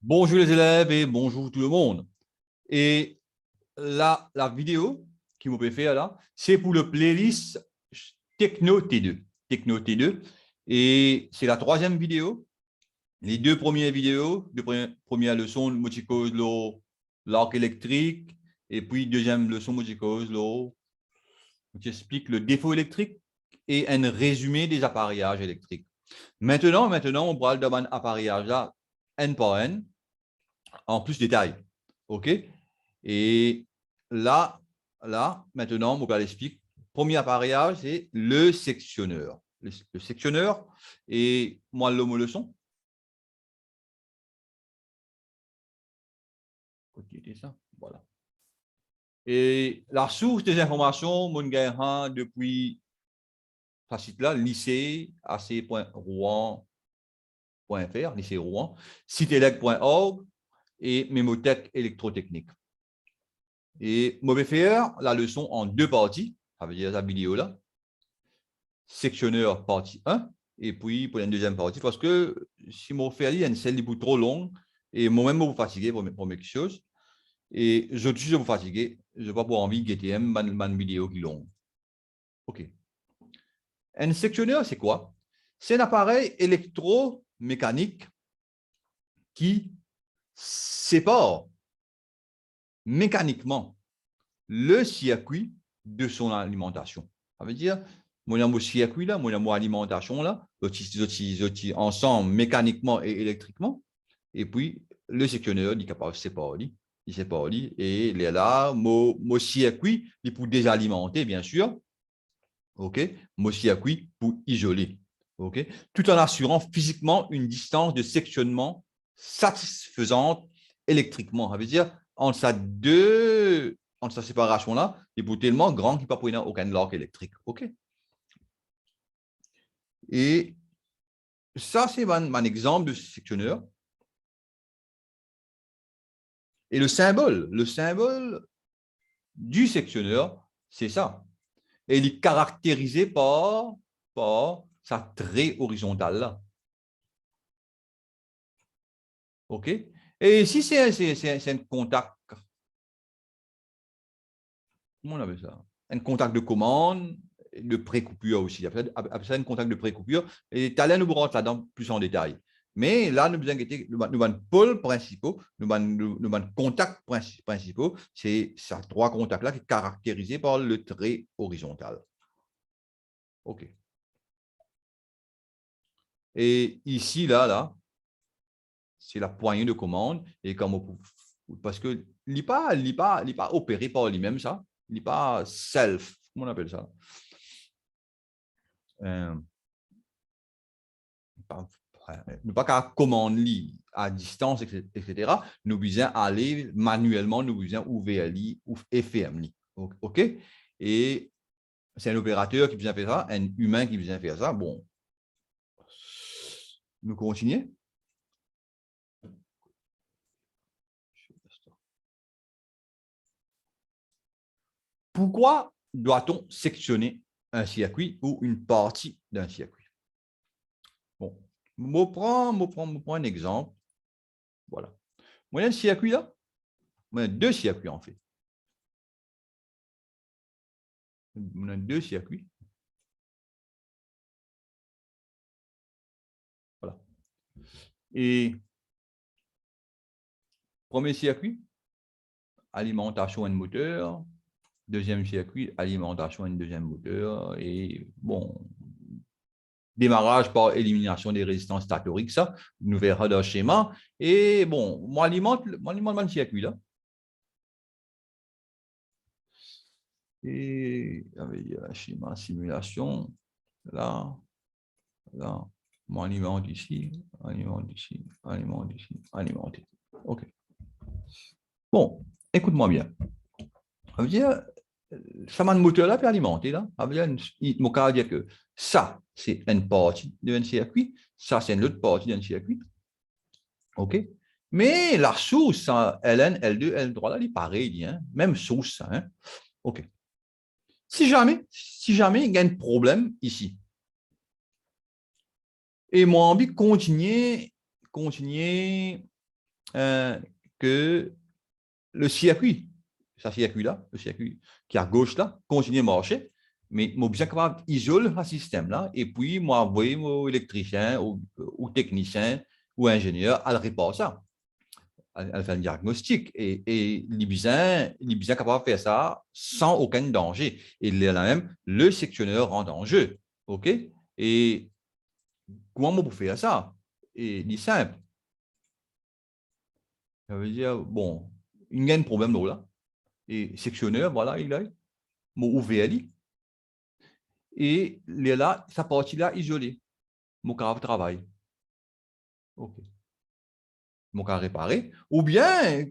Bonjour les élèves et bonjour tout le monde. Et là, la vidéo qui vous pouvez faire là, c'est pour le playlist Techno T2. Techno T2. Et c'est la troisième vidéo. Les deux premières vidéos, première leçon, moticose l'arc électrique. Et puis, deuxième leçon, moticose j'explique le défaut électrique et un résumé des appareillages électriques. Maintenant, on parle d'un appareillage là, N par N, en plus détail. OK? Et maintenant, mon père l'explique. Premier appareillage, c'est le sectionneur. Le sectionneur, et moi, le mot leçon. Ça, voilà. Et la source des informations, mon gars, depuis ce site-là, lycée, ac.rouen.fr, lycée Rouen, sitelec.org et mémothèque électrotechnique. Et je vais faire la leçon en deux parties, ça veut dire la vidéo là. Sectionneur partie 1, et puis pour la deuxième partie, parce que si je fais une celle qui est trop longue, et moi-même, je vais vous fatiguer pour mes choses, et je suis vous fatiguer, je n'ai pas pour envie de GTM, une vidéo qui est longue. OK. Un sectionneur, c'est quoi? C'est un appareil électromécanique qui sépare mécaniquement le circuit de son alimentation. Ça veut dire, mon circuit là, mon alimentation là, ensemble mécaniquement et électriquement, et puis le sectionneur il est capable de séparer, et il est là, mon circuit, il pour désalimenter bien sûr, ok, mon circuit pour isoler, ok, tout en assurant physiquement une distance de sectionnement satisfaisante électriquement. Ça veut dire entre sa séparation-là, il est tellement grand qu'il ne peut pas prendre aucun arc électrique. OK? Et ça, c'est mon exemple de sectionneur. Et le symbole du sectionneur, c'est ça. Et il est caractérisé par sa trait horizontale là. OK? Et si c'est un contact, comment on appelle ça? Un contact de commande, de pré-coupure aussi. Après ça, un contact de pré-coupure. Et tu as nous rentre là-dedans plus en détail. Mais là, ne vous inquiétez, nous avons pôles principaux, nous avons contacts principaux. C'est ces trois contacts-là qui sont caractérisés par le trait horizontal. OK. Et ici, là, c'est la poignée de commande. Et comme parce que il n'est pas opéré par lui-même, ça. Il n'est pas self. Comment on appelle ça? Nous pas qu'à commande à distance, etc. Nous besoin aller manuellement, nous besoin ouvrir ou FM. OK? Et c'est un opérateur qui vient faire ça, un humain qui vient faire ça. Bon, nous continuons. Pourquoi doit-on sectionner un circuit ou une partie d'un circuit? Bon, je prends un exemple. Voilà. Moi, il y a un circuit là. Moi, il y a deux circuits en fait. On a deux circuits. Voilà. Et premier circuit, alimentation et moteur. Deuxième circuit, alimentation et deuxième moteur. Et bon, démarrage par élimination des résistances statoriques, ça, nous verrons dans le schéma. Et bon, moi, alimente mon circuit là. Et avec le schéma simulation, là, mon alimente ici, alimente ici, alimente ici, alimenté. OK. Bon, écoute-moi bien. Ça veut dire, ça m'a moteur là, puis alimenté là. Ça veut dire, mon cas dire que ça, c'est une partie d'un circuit, ça, c'est une autre partie d'un circuit. OK? Mais la source, Ln, L2, L3, là, elle est pareille, hein? Même source. Hein? OK. Si jamais il y a un problème ici, et moi, envie de continuer que le circuit, ce circuit-là, le circuit qui est à gauche là, continue à marcher, mais je suis bien capable d'isoler ce système-là et puis moi envoyer mon électricien ou technicien ou ingénieur à le réparer ça, à faire un diagnostic. Et il est bien capable de faire ça sans aucun danger. Et il est là même le sectionneur en danger. OK? Et comment on peut faire ça? Et il est simple. Ça veut dire, bon, il y a un problème là. Et sectionneur, voilà, il a mon OVLI. Et il est là, sa partie là isolée. Mon cas de travail. OK. Mon cas réparé. Ou bien,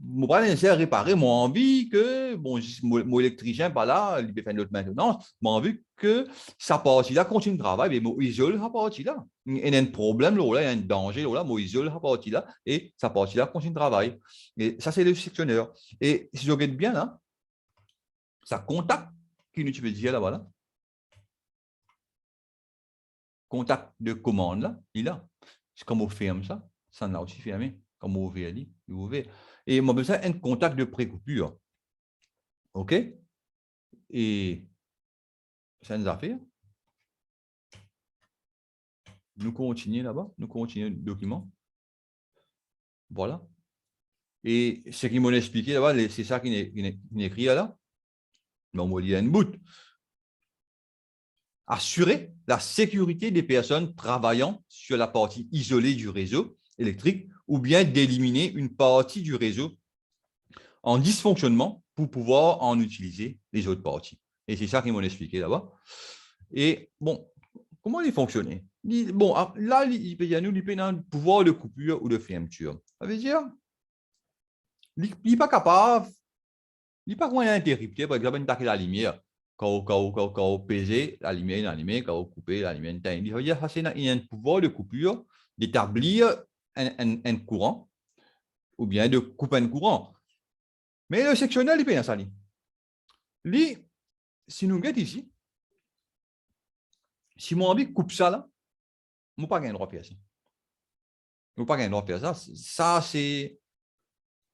mon pas nécessaire réparer, moi envie que, bon, mon électricien, pas là, il peut faire une autre maintenance, moi envie que sa partie là continue de travailler, mais moi isole sa partie là. Il y a un problème là, il y a un danger là, moi isole sa partie là, et sa partie là continue de travailler. Et ça, c'est le sectionneur. Et si je regarde bien là, ça contact qui nous veut dire là, voilà. Contact de commande là, il a. C'est comme on ferme ça, ça l'a aussi fermé, comme on ouvre, il ouvre. Et moi, besoin un contact de pré-coupure. OK? Et c'est une affaire. Nous continuons là-bas, nous continuons le document. Voilà. Et ce qu'ils m'ont expliqué là-bas, c'est ça qui est écrit là. Mais on m'a dit un bout. Assurer la sécurité des personnes travaillant sur la partie isolée du réseau électrique ou bien d'éliminer une partie du réseau en dysfonctionnement pour pouvoir en utiliser les autres parties. Et c'est ça qu'ils m'ont expliqué là-bas. Et bon, comment il fonctionnait? Bon, là, il peut y avoir le pouvoir de coupure ou de fermeture. Ça veut dire, il n'est pas capable, il n'est pas moyen d'interrupter, par exemple, d'attaquer la lumière. Quand on pèse, la lumière est allumée, quand on coupe, la lumière est éteinte. Il veut dire qu'il y a un pouvoir de coupure d'établir un courant ou bien de couper un courant. Mais le sectionnel, il peut y avoir ça. Lui, si nous regardons ici, si mon envie coupe ça là, je n'ai pas le droit de faire ça. Je n'ai pas le droit de faire ça. Ça, c'est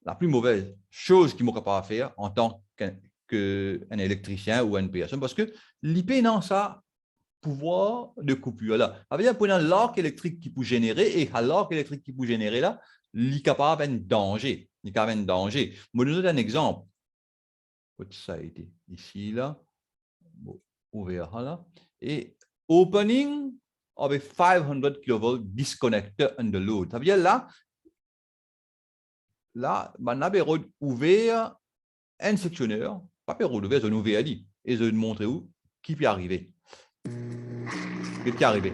la plus mauvaise chose qu'il ne pas faire en tant qu'un électricien ou une personne, parce que l'IP dans ça pouvoir de coupure là. Ça veut dire pour l'arc électrique qui peut générer, et à l'arc électrique qui peut générer là, il est capable d'un danger. Il est capable d'un danger. Je vais vous donner un exemple. Ça a été ici là. Bon, ouvert là. Et opening of a 500 kV disconnector under load. Ça veut dire là, on a ouvert un sectionneur, pas perdu ouvert, un ouvert et je vais montrer où qui peut arriver. Qui peut arriver.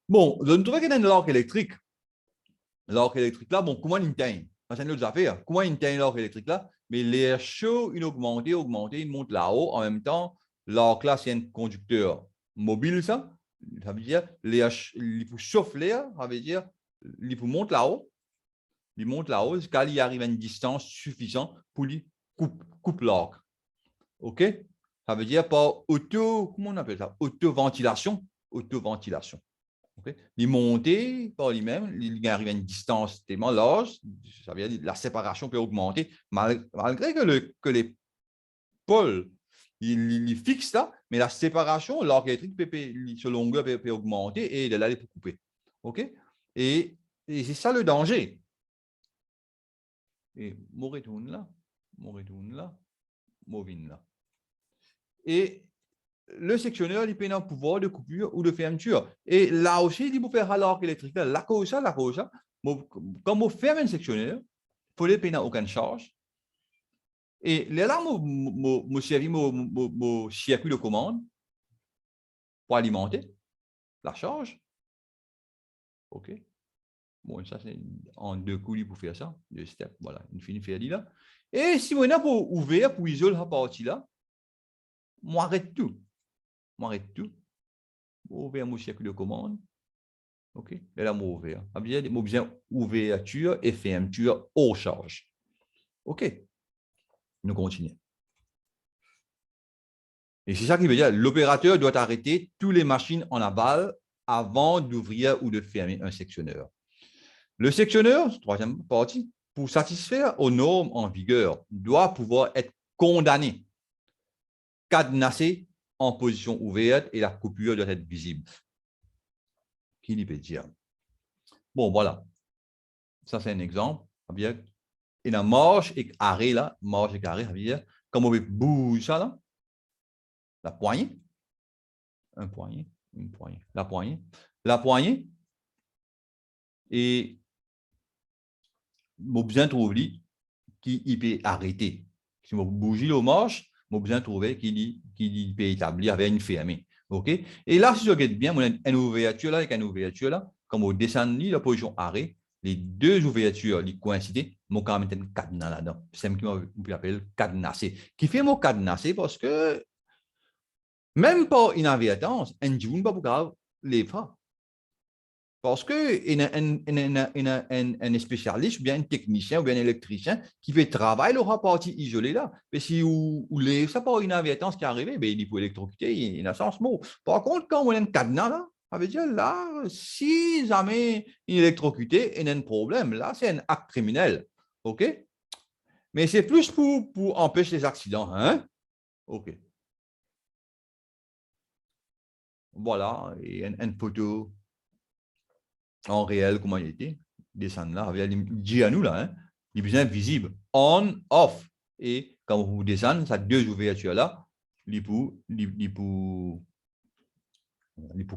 Bon, je ne trouvais qu'il y a un l'arc électrique. L'arc électrique là, bon, comment il tient? C'est une autre affaire. Comment il tient l'arc électrique là? Mais l'air chaud, il augmente, il monte là-haut. En même temps, l'arc là, c'est un conducteur mobile, ça. Ça veut dire, il faut chauffer l'air, ça veut dire, il faut monter là-haut. Il monte là-haut jusqu'à il arrive à une distance suffisante pour lui couper l'arc. OK? Ça veut dire par comment on appelle ça? Autoventilation. Autoventilation. Okay? Il monte par lui-même, il arrive à une distance tellement large, ça veut dire la séparation peut augmenter, malgré que les pôles, il fixe là, mais la séparation, l'arc électrique, ce longueur peut augmenter et de là, il peut couper. OK? Et c'est ça le danger. Et Moretoun là, Movin là. Et le sectionneur, il peut avoir un pouvoir de coupure ou de fermeture. Et là aussi, il peut faire à l'arc électrique. La cause, quand on ferme un sectionneur, il faut ne payer aucune charge. Et là, je servi mon circuit de commande pour alimenter la charge. OK. Bon, ça, c'est en deux coups pour faire ça. Deux steps. Voilà, une fine fait là. Et si on a pour ouvrir, pour isoler la partie là, moi, arrête tout. Ouvrir mon circuit de commande. OK? Et là, moi, ouvert. Bien, ouverture et fermeture hors charge. OK? Nous continuons. Et c'est ça qui veut dire l'opérateur doit arrêter toutes les machines en aval avant d'ouvrir ou de fermer un sectionneur. Le sectionneur, troisième partie, pour satisfaire aux normes en vigueur, doit pouvoir être condamné, cadenassé en position ouverte et la coupure doit être visible. Qui lui peut dire? Bon, voilà. Ça, c'est un exemple. Et la marche et arrêt, là, marche et arrêt, ça veut dire, comme on bouge ça, là, la poignée, un poignet, une poignée, la poignée, et mon besoin trouver qui peut arrêter. Si vous bougez le marche, mon besoin trouver qui peut établir avec une fermée. OK? Et là, si je regarde bien, on a une ouverture là, avec une ouverture là, comme on descend la position arrêt, les deux ouvertures les coïncident, mon quand même un cadenas là-dedans. C'est ce qu'on appelle cadenassé. Qui fait mon cadenassé parce que même par inadvertance, un jour, pas grave, les pas. Parce qu'il y a un spécialiste, ou bien un technicien, ou bien un électricien qui fait travailler le partie isolée là. Mais si vous les, ça pas une inadvertance qui est arrivée, ben, il faut électrocuter, il a sens mot. Par contre, quand on a un cadenas là, ça veut dire là, si jamais il est électrocuté, il y a un problème. Là, c'est un acte criminel. OK? Mais c'est plus pour empêcher les accidents. Hein? OK. Voilà, et une photo en réel, comment il était, descendre là, avec dit à nous là, hein, il est bien visible, on, off. Et quand vous descendez, ça deux ouvertures là, il pour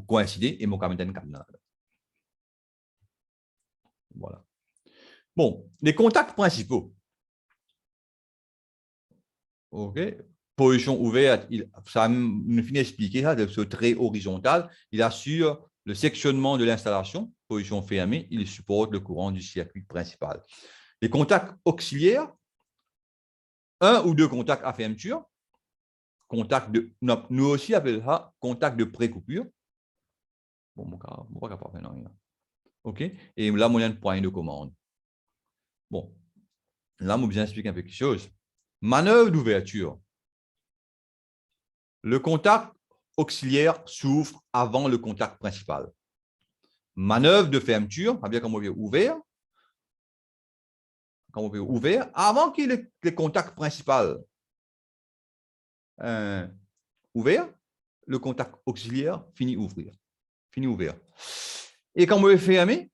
coïncider et mon caméra là. Voilà. Bon, les contacts principaux. OK. Position ouverte, ça me finit d'expliquer ça, de ce trait horizontal, il assure le sectionnement de l'installation. Position fermée, il supporte le courant du circuit principal. Les contacts auxiliaires, un ou deux contacts à fermeture, contact de, nous aussi appelons ça contact de pré-coupure. Bon, mon cas, on va pas faire rien. OK? Et là, moyen de point de commande. Bon, là, je vais expliquer un peu quelque chose. Manœuvre d'ouverture. Le contact auxiliaire s'ouvre avant le contact principal. Manœuvre de fermeture, bien comme on veut ouvert, avant qu'il y ait le contact principal ouvert, le contact auxiliaire finit ouvrir. Fini ouvert. Et quand on veut fermer,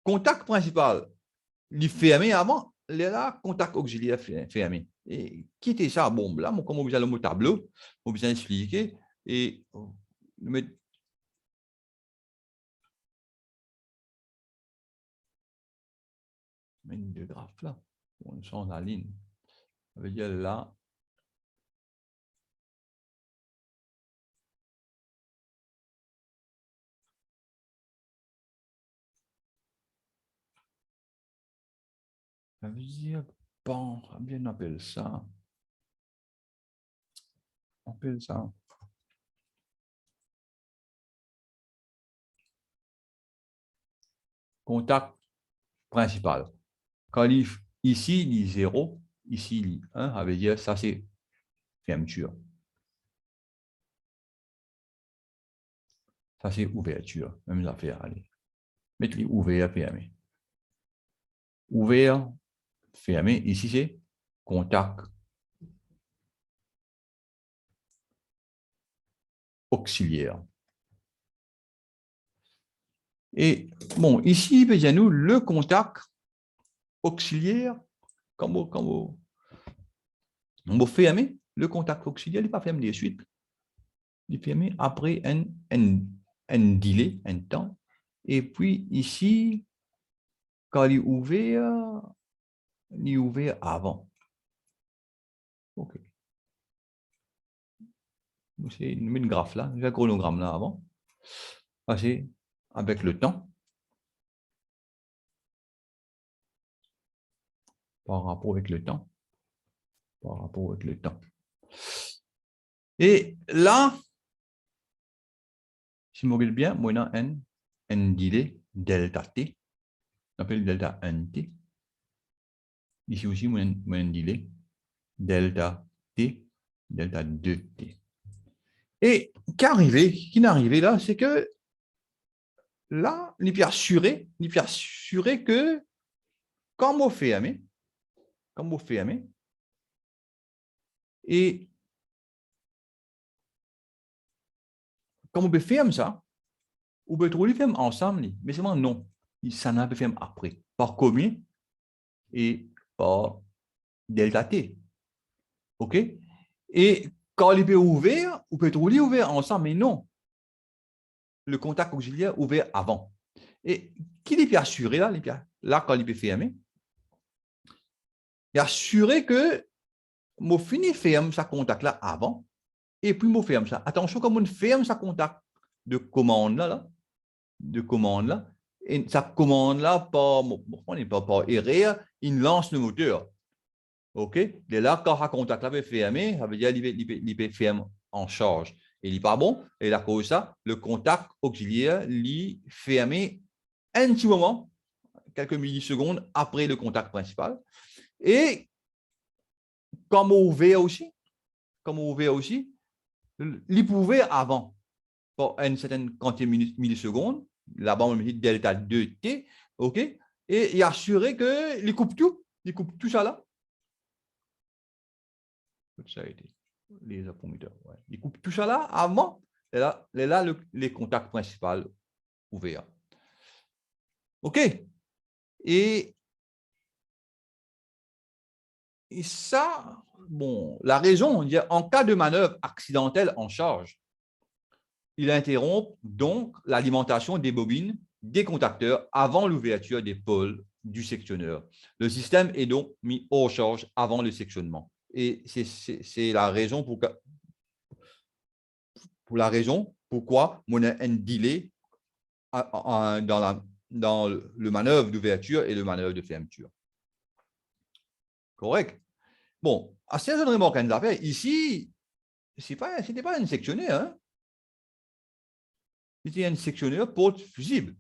contact principal, il fermé avant, là, contact auxiliaire fermé. Et quitter ça, bon, là, comme on vous a le mot tableau, on vous a expliqué, et mettre deux graphes là, on change la ligne. Ça veut dire là, ça veut dire, bon, bien on appelle ça. On appelle ça. Contact principal. Quand ici, il y a 0, ici, il y a 1, ça veut dire ça, c'est fermeture. Ça, c'est ouverture. Même affaire, allez. Mettez ouvert, fermé. Ouvert, fermé. Ici, c'est contact auxiliaire. Et bon, ici, nous le contact auxiliaire, quand on ferme, le contact auxiliaire n'est pas fermé de suite. Il est fermé après un délai, un temps. Et puis ici, quand il est ouvert avant. OK. C'est une graphe là, un chronogramme là avant. C'est avec le temps. Par rapport avec le temps. Par rapport avec le temps. Et là, si je regarde bien, moi, j'ai un délai delta t. On appelle delta 1t. Ici aussi, moi, j'ai un délai delta t delta 2T. Et qui n'est arrivé là, c'est que là, il peut assurer que quand on fait et quand on peut faire ça, on peut trouver faire ensemble, mais seulement non, ça n'a pas fait après, par combien et par delta T. OK? Et quand il peut ouvert, on peut trouver ouvert ensemble, mais non. Le contact auxiliaire ouvert avant. Et qui peut assurer là, quand il peut fermer, il assurer que je finis ferme sa contact là avant, et puis je ferme ça. Attention, comme on ferme sa contact de commande là, et sa commande là, par erreur, il lance le moteur. OK? Et là, quand sa contact là est fermé, ça veut dire qu'il peut fermer en charge. Et il n'est pas bon. Et à cause de ça, le contact auxiliaire est fermé un petit moment, quelques millisecondes après le contact principal. Et comme on ouvert aussi, il pouvait avant, pour une certaine quantité de millisecondes, là-bas on dit delta 2T, OK? Et il assurait qu'il coupe tout ça là. Ça a été les appromoteurs. Ouais. Il coupe tout ça là avant, et là les contacts principaux ouverts. OK? Et ça, bon, la raison, en cas de manœuvre accidentelle en charge, il interrompt donc l'alimentation des bobines, des contacteurs avant l'ouverture des pôles du sectionneur. Le système est donc mis hors charge avant le sectionnement. Et c'est la raison pourquoi on a un delay dans le manœuvre d'ouverture et le manœuvre de fermeture. Correct? Bon, à ce moment-là, ici, ce n'était pas un sectionneur. Hein? C'était un sectionneur porte fusible.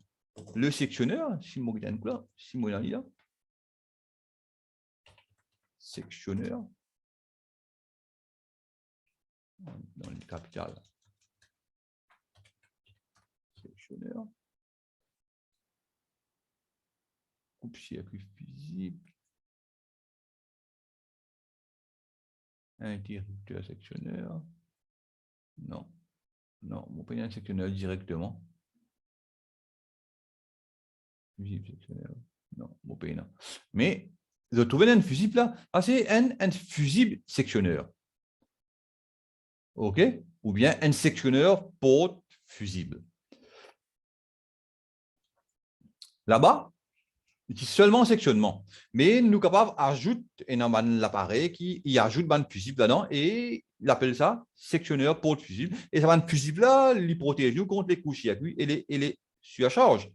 Le sectionneur, si je regarde là, sectionneur, dans le capital, sectionneur, coupe-circuit fusible, interrupteur sectionneur, non, on peut y un sectionneur directement. Fusible sectionneur, non, on peut y non. Mais, vous trouvez un fusible là, c'est un fusible sectionneur. OK? Ou bien un sectionneur porte fusible. Là-bas, c'est seulement sectionnement. Mais nous sommes capables d'ajouter l'appareil qui y ajoute un fusible là-dedans et il appelle ça sectionneur porte fusible. Et ça fusible là, il protège nous contre les couches circuits et les surcharges.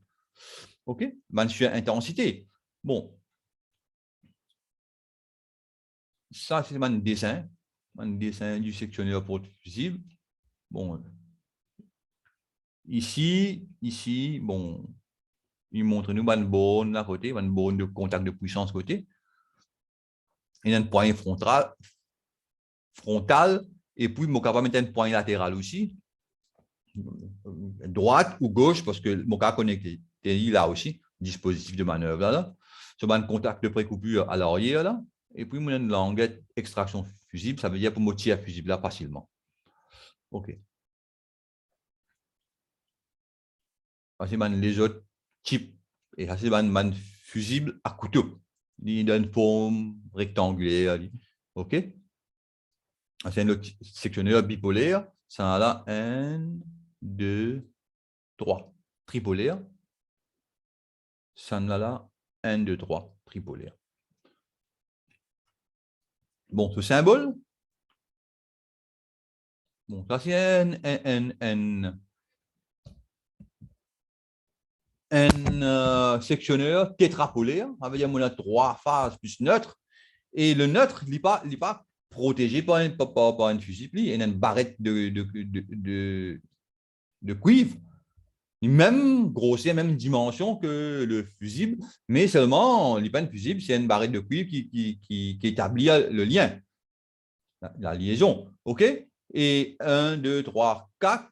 OK? Sur-intensité. Bon. Ça, c'est un dessin du sectionneur porte fusible. Bon. Ici, bon, il montre nous une borne à côté, une borne de contact de puissance côté. Il y a un point frontal et puis, je capable de mettre un point latéral aussi, droite ou gauche, parce que mon cas connecté là aussi, dispositif de manœuvre là. Sur un contact de précoupure à l'arrière là, et puis, une languette extraction fusible, ça veut dire pour me tirer fusible là facilement. OK. C'est les autres types, et ça c'est un fusible à couteau. Il a une forme rectangulaire. OK? C'est un autre sectionneur bipolaire. Ça en a 1, 2, 3. Tripolaire. Ça en a là 1, 2, 3. Tripolaire. Bon, ce symbole. Bon, ça c'est un sectionneur tétrapolaire. Ça veut dire qu'on a 3 phases plus neutre. Et le neutre, il n'est pas protégé par une fusible. Il y a une barrette de cuivre, même grossière, même dimension que le fusible, mais seulement, il n'est pas une fusible, c'est une barrette de cuivre qui établit le lien. la liaison. OK? Et 1, 2, 3, 4,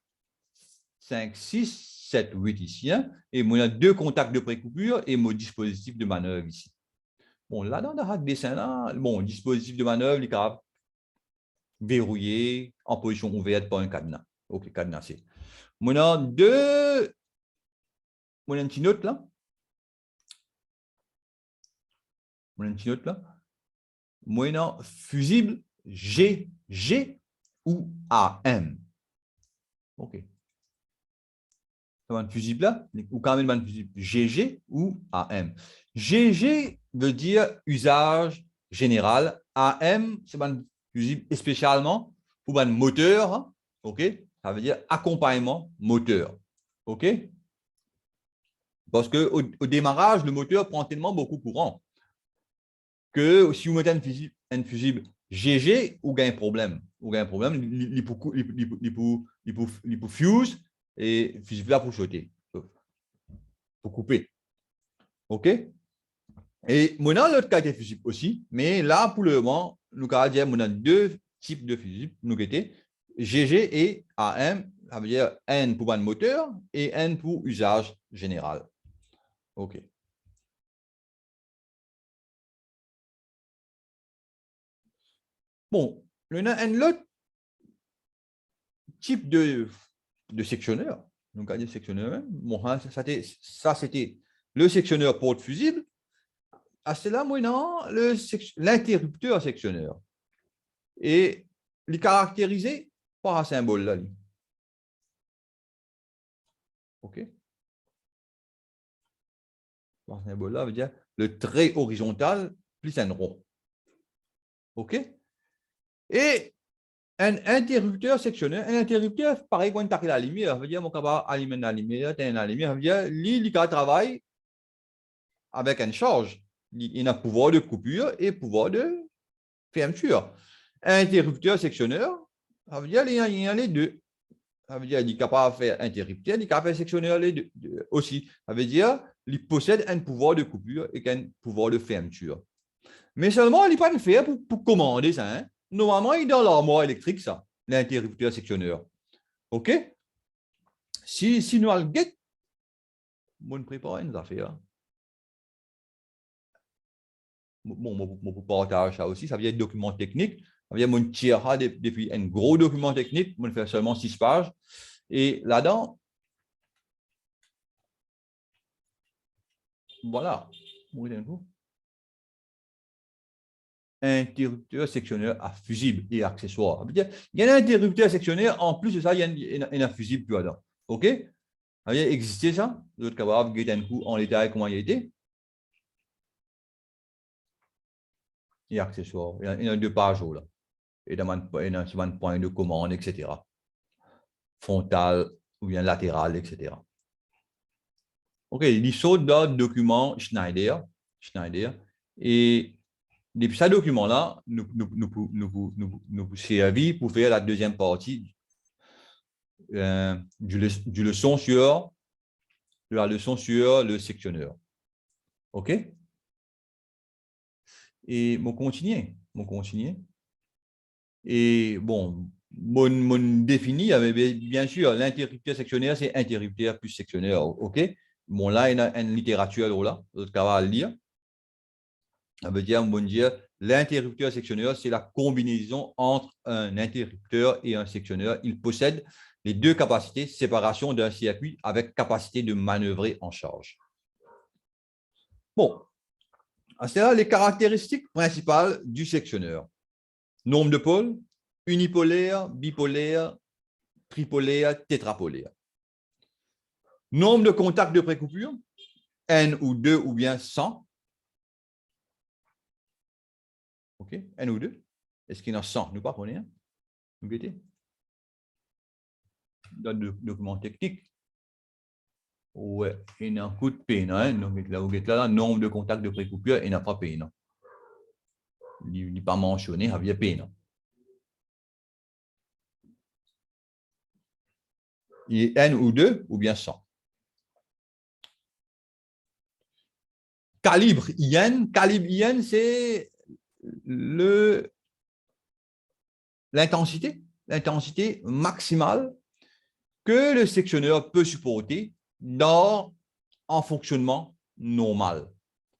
5, 6, 7, 8 ici. Hein? Et moi, il y a 2 contacts de précoupure et mon dispositif de manœuvre ici. Bon, là, dans le dessin, là, bon, dispositif de manœuvre, il est verrouillé en position ouverte par un cadenas. OK, cadenassé. Moi, a deux. Moi, une petite note là. Moi, une petite note là. Moi, fusible GG ou AM. OK. Un fusible là, ou quand même un fusible GG ou AM. GG veut dire usage général. AM, c'est un fusible spécialement pour un moteur. Hein? OK? Ça veut dire accompagnement moteur. OK? Parce qu'au démarrage, le moteur prend tellement beaucoup de courant que si vous mettez un fusible GG, vous avez un problème. Vous avez un problème, il peut fuse et le fusible là pour sauter, pour couper. OK? Et maintenant, l'autre cas de fusible aussi, mais là, pour le moment, nous allons dire qu'on a 2 types de fusibles, nous GG et AM, ça veut dire N pour un moteur et N pour usage général. OK. Bon, l'autre type de sectionneur, donc à dire sectionneur, bon, ça c'était le sectionneur porte fusible. À cela, maintenant, l'interrupteur sectionneur. Et il est caractérisé par un symbole là. OK? Par un symbole là veut dire le trait horizontal plus un rond. OK? Et un interrupteur sectionneur, un interrupteur, pareil, quand tu as la lumière, ça veut dire, mon capable allumer la lumière, tu as la lumière, ça veut dire, il travaille avec une charge. Il a pouvoir de coupure et pouvoir de fermeture. Un interrupteur sectionneur, ça veut dire, il y a les deux. Ça veut dire, il est capable de faire interrupteur, il est capable de faire sectionneur les deux aussi. Ça veut dire, il possède un pouvoir de coupure et un pouvoir de fermeture. Mais seulement, il n'est pas fait pour commander ça. Hein? Normalement, il est dans l'armoire électrique, ça, l'interrupteur sectionneur. OK? Si nous allons get, on prépare une affaire. Bon, mon partage ça aussi, ça vient de documents techniques. Ça vient mon tirer depuis un gros document technique, on fait seulement 6 pages. Et là-dedans, voilà. Interrupteur sectionneur à fusible et accessoire. Il y a un interrupteur sectionneur, en plus de ça, il y a un fusible plus dedans. OK? Ça vient exister ça. L'autre capable de un coup en détail comment il a été. Et accessoires. Il y a 2 pages là. Et dans un point de commande, etc. Frontal ou bien latéral, etc. OK, il saute dans le document Schneider. Et depuis ce document-là, nous servit pour faire la deuxième partie du leçon sur de la leçon sur le sectionneur. OK? Et mon continuer. Et bon, mon défini avait bien sûr l'interrupteur sectionneur, c'est interrupteur plus sectionneur. OK? Bon, là, il y a une littérature là, l'autre cas à lire. Ça veut dire, l'interrupteur sectionneur, c'est la combinaison entre un interrupteur et un sectionneur. Il possède les 2 capacités, séparation d'un circuit avec capacité de manœuvrer en charge. Bon, c'est là les caractéristiques principales du sectionneur. Nombre de pôles, unipolaire, bipolaire, tripolaire, tétrapolaire. Nombre de contacts de précoupure, N ou 2 ou bien 100. OK, N ou 2. Est-ce qu'il y en a 100? Nous pas connaissons. Vous guettez? Dans le document technique. Ouais, il y a un coup de peine. Hein? Donc, là, vous êtes là, le nombre de contacts de précoupure, il n'a pas peine. Il n'est pas mentionné, il y a peine. Il est N ou 2 ou bien 100. Calibre IN, c'est le l'intensité maximale que le sectionneur peut supporter en fonctionnement normal.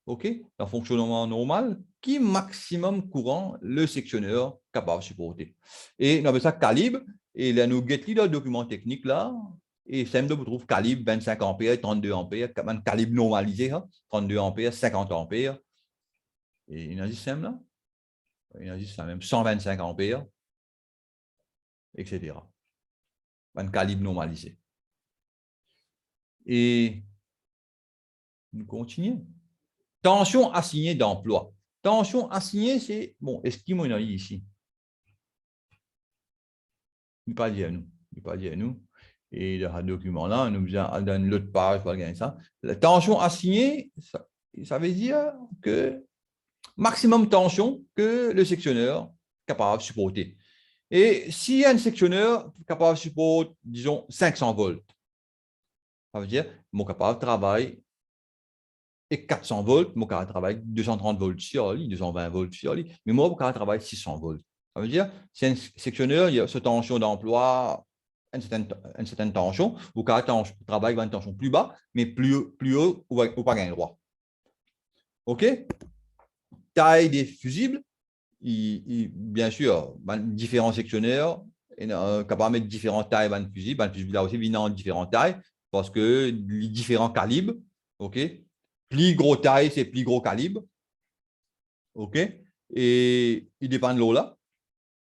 OK? En fonctionnement normal, qui maximum courant le sectionneur capable de supporter. Et on appelle ça calibre. Et là, nous guettons dans le document technique là. Et simple, vous trouvez calibre 25 ampères, 32 ampères, calibre normalisé, 32 ampères, 50 ampères. Et il y en a dit simple là. Il y en a dit même 125 ampères, etc. Un calibre normalisé. Et nous continuons. Tension assignée d'emploi. Tension assignée, c'est, bon, est-ce qu'il y a ici? Il n'est pas dit à nous. Il n'est pas dit à nous. Et dans ce document-là, nous dans l'autre page, on va gagner ça. La tension assignée, ça veut dire que maximum tension que le sectionneur est capable de supporter. Et s'il y a un sectionneur capable de supporter, disons, 500 volts, ça veut dire mon capable de travailler et 400 volts, mon capable de travailler 230 volts sur lui, 220 volts sur lui, mais moi, mon capable de travailler 600 volts. Ça veut dire, c'est un sectionneur, il y a cette tension d'emploi, une certaine tension, ou quand on travaille avec une tension plus bas, mais plus haut, ou pas gain droit. OK? Taille des fusibles, bien sûr, différents sectionneurs, capables de mettre différentes tailles dans le fusible. Le fusible là aussi vient en différentes tailles, parce que les différents calibres, OK? Plus gros taille, c'est plus gros calibre. OK? Et il dépend de l'eau là,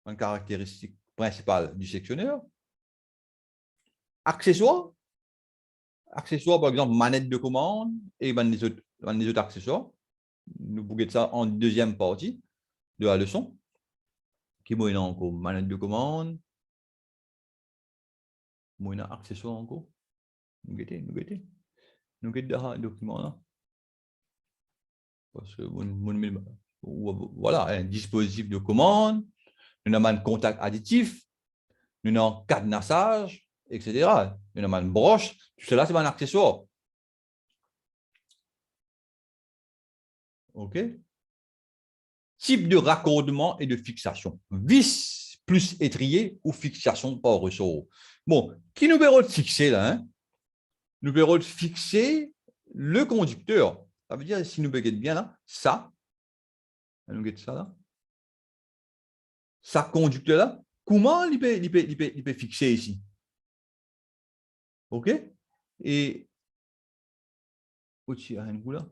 une caractéristique principale du sectionneur. Accessoires, par exemple, manette de commande et les autres accessoires. Nous bouguons ça en deuxième partie de la leçon. Qui est encore manette de commande. Moi, accessoires encore. Nous guettons dans le document là. Parce que voilà, un dispositif de commande, nous avons un contact additif, nous avons un cadenassage, etc. Nous avons une broche, tout cela, c'est un accessoire. OK? Type de raccordement et de fixation. Vis plus étrier ou fixation par ressort. Bon, qui nous permet de fixer là? Hein? Nous permet de fixer le conducteur. Ça veut dire, si nous regardons bien là, ça, nous regardons ça là, ça conducteur là, comment il peut fixer ici? OK? Et au-dessus, un bout là.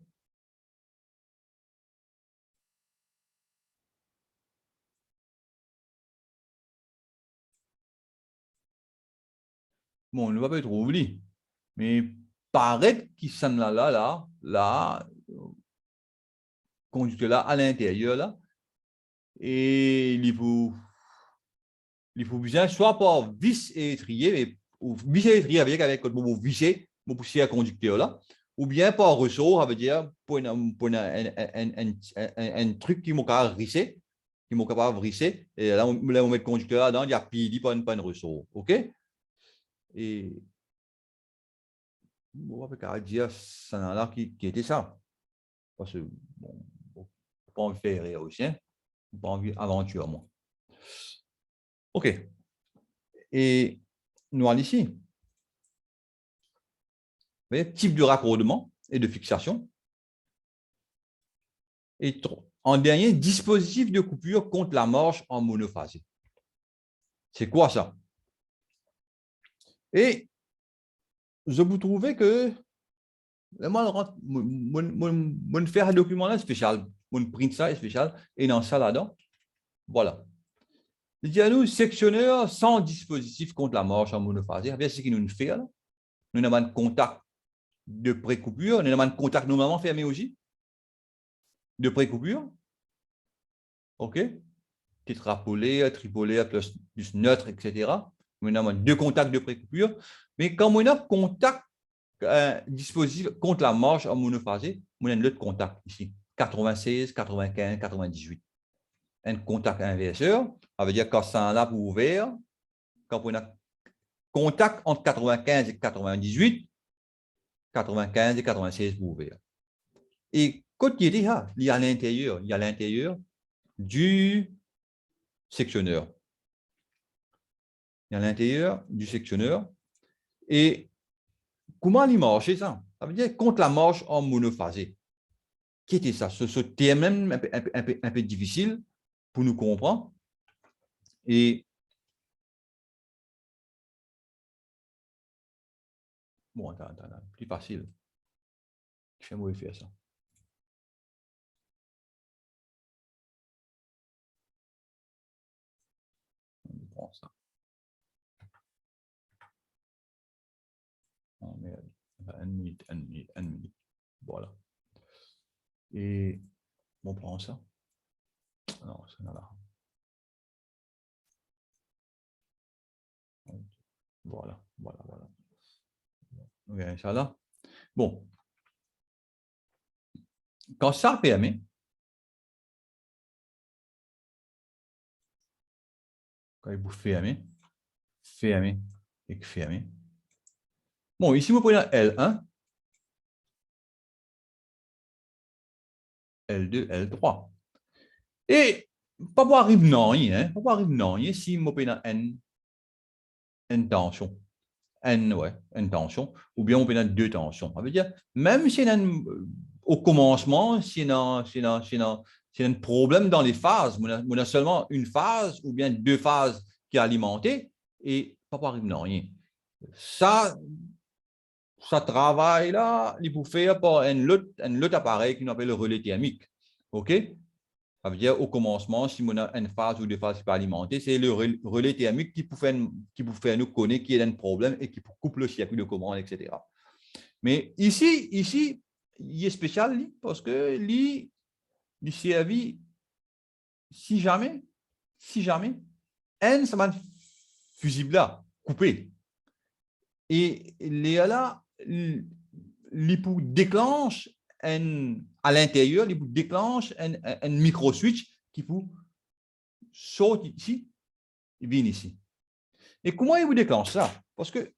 Bon, on ne va pas trop oublier. Mais paraît qu'il s'en là, conducteur là, à l'intérieur là, et il faut bien soit par vis et étrier, mais ou vis et étrier avec le visser, pour pousser à conducteur là, ou bien par ressort, ça veut dire pour un truc qui m'a capable de risser, qui m'a capable de risser, et là on met le conducteur là-dedans, il y a pili, pas un ressort. OK? Et on va dire ça là qui était ça. Parce que bon, pas envie de faire rire aussi, hein? Pas envie d'aventure, moi. OK. Et nous allons ici. Vous voyez, type de raccordement et de fixation. Et en dernier, dispositif de coupure contre la marche en monophasé. C'est quoi ça? Et je vous trouvais que moi, faire un document là spécial, mon print ça est spécial, et dans ça là-dedans, voilà. Il dit à nous, sectionneur sans dispositif contre la marche en monophasé. C'est ce qu'il nous fait là. Nous avons un contact de pré-coupure, nous avons un contact normalement fermé aussi, de pré-coupure. OK? Tétrapolaire, tripolaire, plus neutre, etc. Nous avons deux contacts de pré-coupure. Mais quand on a contact dispositif contre la marche en monophasé, on a l'autre contact ici, 96, 95, 98. Un contact inverseur, ça veut dire quand c'est un là pour ouvert, quand on a contact entre 95 et 98, 95 et 96 pour ouvert. Et quand il y a à l'intérieur, du sectionneur. à l'intérieur du sectionneur. Et comment il marche ça? Ça veut dire contre la marche en monophasé. Qui était ça? Ce terme un peu difficile pour nous comprendre. Et bon, attends, plus facile. Je fais moi faire ça. On prend ça. Oh, merde. Une minute. Voilà. Et on prend ça. Non, c'est là. Voilà. Ok, ça là. Bon. Quand ça permet, quand vous fermez et fermez. Bon, ici, vous prenez L1, L2, L3. Et pas pour arriver non, hein, pas pour arriver non, si vous prenez N tension. N tension, ou bien on peut avoir deux tensions. Ça veut dire, même si au commencement, si on a un problème dans les phases, on a seulement une phase ou bien deux phases qui sont alimentées et pas arrive non rien. Ça travaille là, il faut faire par un autre appareil qu'on appelle le relais thermique. OK? Ça veut dire, au commencement, si on a une phase ou deux phases qui pas alimentées, c'est le relais thermique qui peut faire nous connaître qu'il y a un problème et qui coupe le circuit de commande, etc. Mais ici, il est spécial parce que il servi si jamais, N, ça va fusible là, coupé. Et là, il déclenche à l'intérieur, il déclenche un micro-switch qui peut sortir ici et vient ici. Et comment il vous déclenche ça? Parce que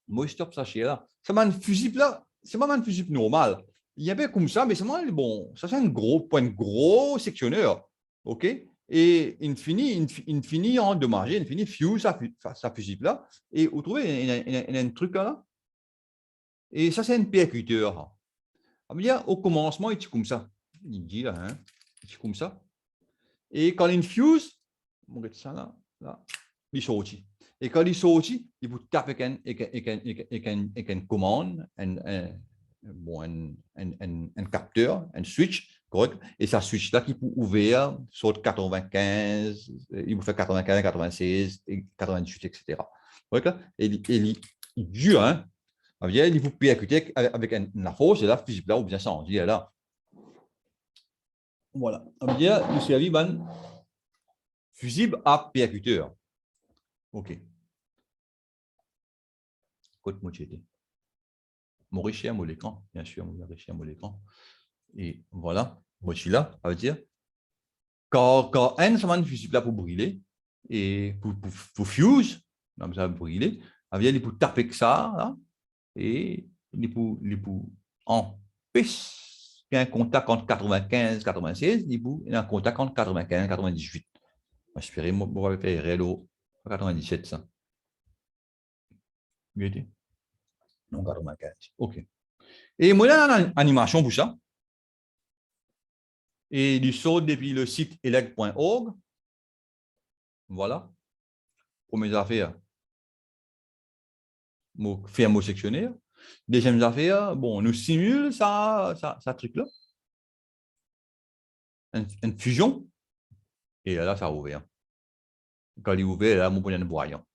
moi, je stoppe ça chez là. Ça m'a un fusible là, c'est pas un fusible normal. Il y avait comme ça, mais c'est bon, ça c'est un gros sectionneur. OK? Et il finit endommagé, il finit fuse sa fusible là. Et vous trouvez, il y a un truc là. Et ça, c'est un percuteur. Ça veut dire, au commencement, il est comme ça. Il dit là, hein, il est comme ça. Et quand il fuse, on regarde ça là, il sortit. Et quand il sortit, il vous tape avec une commande, un capteur, un switch, correct? Et ça switch là qui peut ouvrir sur 95, il vous fait 95, 96, 98, etc. Correct? Et il dure, hein? Il vous percuter avec la force et la physique là, ou bien ça, on dit là. Voilà. Il s'agit d'un fusible à percuteur. OK. Côte moitié. Maurice à mon écran, bien sûr, Maurice à mon écran. Et voilà, voici là, ça veut dire, quand N, ça va un fusible là pour brûler, et pour fuse, ça va brûler, ça veut dire, il peut taper que ça, là, et il peut en pisse, il y a un contact entre 95 et 96, il y a un contact entre 95 et 98. J'espère que je vais faire Relo 97, ça. Non, 95. OK. Et moi, là, une animation pour ça. Et il sort depuis le site elec.org. Voilà. Pour mes affaires, faire mon sectionnaire. Deuxième affaire, bon, nous simule ça truc-là. Une fusion. Et là, ça a ouvert. Quand il est ouvert, là, mon point de voyant.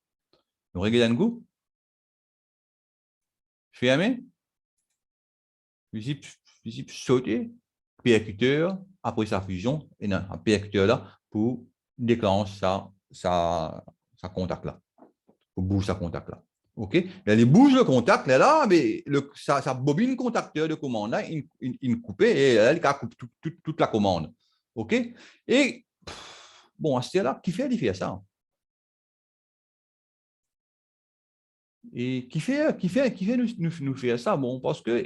Nous regardons un goût. Fermé. Visible sauter. Percuteur. Après sa fusion. Et un percuteur là pour déclencher ça contact là. Pour bouger sa contact là. OK? Il bouge le contact là, mais sa bobine contacteur de commande là, il coupe et là, il coupe toute la commande. OK? Et bon, à ce là, qui fait ça? Et qui fait nous faire ça? Bon, parce que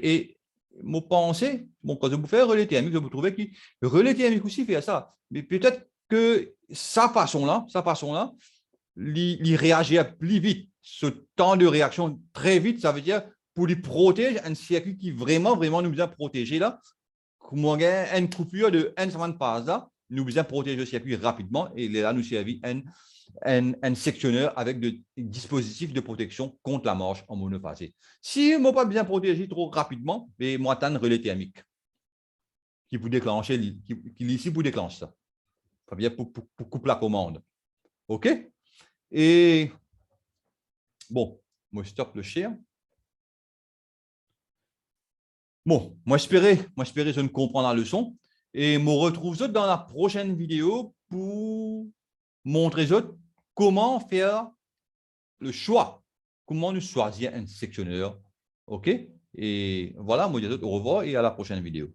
mon pensée, bon, quand vous faites relais thermique, vous trouvez que relais thermique aussi fait ça. Mais peut-être que sa façon-là, il réagit plus vite. Ce temps de réaction très vite, ça veut dire pour lui protéger un circuit qui vraiment, vraiment nous a protégé là. Comme on a une coupure de 1 seconde passe là, nous besoin protéger le circuit rapidement et là nous servit un sectionneur avec des dispositifs de protection contre la marche en monophasé. Si on n'a pas bien protégé trop rapidement, mais moi, un relais thermique qui peut déclencher, qui ici pour déclencher ça. Ça veut dire pour couper la commande. OK? Et bon, moi, stop le share. Bon, moi, j'espérais je ne comprends la leçon. Et me retrouve dans la prochaine vidéo pour montrer comment faire le choix, comment nous choisir un sectionneur. OK? Et voilà, moi, je dis au revoir et à la prochaine vidéo.